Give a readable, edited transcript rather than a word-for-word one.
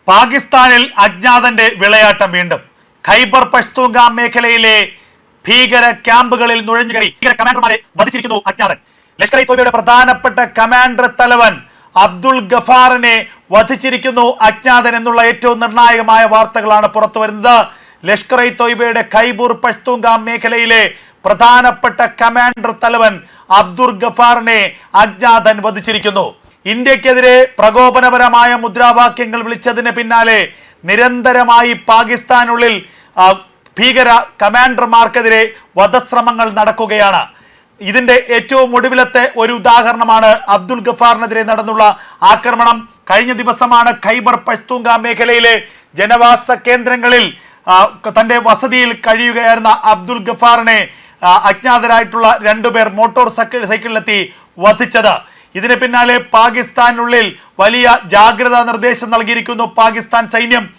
പാകിസ്ഥാനിൽ അജ്ഞാതന്റെ വിളയാട്ടം വീണ്ടും. ഖൈബർ പഷ്തൂൺഖാൻ മേഖലയിലെ ഭീകര ക്യാമ്പുകളിൽ നുഴഞ്ഞുകയറി ഭീകര കമാൻഡർമാരെ വധിച്ചിരിക്കുന്നു അജ്ഞാതൻ. ലഷ്കർ ഇ തോയ്ബയുടെ പ്രധാനപ്പെട്ട കമാൻഡർ തലവൻ അബ്ദുൾ ഗഫാറിനെ വധിച്ചിരിക്കുന്നു അജ്ഞാതൻ എന്നുള്ള ഏറ്റവും നിർണായകമായ വാർത്തകളാണ് പുറത്തു വരുന്നത്. ലഷ്കർ ഇ തോയ്ബയുടെ ഖൈബർ പഷ്തൂൺഖാൻ മേഖലയിലെ പ്രധാനപ്പെട്ട കമാൻഡർ തലവൻ അബ്ദുൾ ഗഫാറിനെ അജ്ഞാതൻ വധിച്ചിരിക്കുന്നു. ഇന്ത്യക്കെതിരെ പ്രകോപനപരമായ മുദ്രാവാക്യങ്ങൾ വിളിച്ചതിന് പിന്നാലെ നിരന്തരമായി പാകിസ്ഥാനുള്ളിൽ ഭീകര കമാൻഡർമാർക്കെതിരെ വധശ്രമങ്ങൾ നടക്കുകയാണ്. ഇതിന്റെ ഏറ്റവും ഒടുവിലത്തെ ഒരു ഉദാഹരണമാണ് അബ്ദുൾ ഗഫാറിനെതിരെ നടന്നുള്ള ആക്രമണം. കഴിഞ്ഞ ദിവസമാണ് ഖൈബർ പഷ്തൂൺഖാൻ മേഖലയിലെ ജനവാസ കേന്ദ്രങ്ങളിൽ തന്റെ വസതിയിൽ കഴിയുകയായിരുന്ന അബ്ദുൾ ഗഫാറിനെ അജ്ഞാതരായിട്ടുള്ള രണ്ടുപേർ മോട്ടോർ സൈക്കിളിലെത്തി വധിച്ചത്. ഇതിന് പിന്നാലെ പാകിസ്ഥാനുള്ളിൽ വലിയ ജാഗ്രതാ നിർദ്ദേശം നൽകിയിരിക്കുന്നു പാകിസ്ഥാൻ സൈന്യം.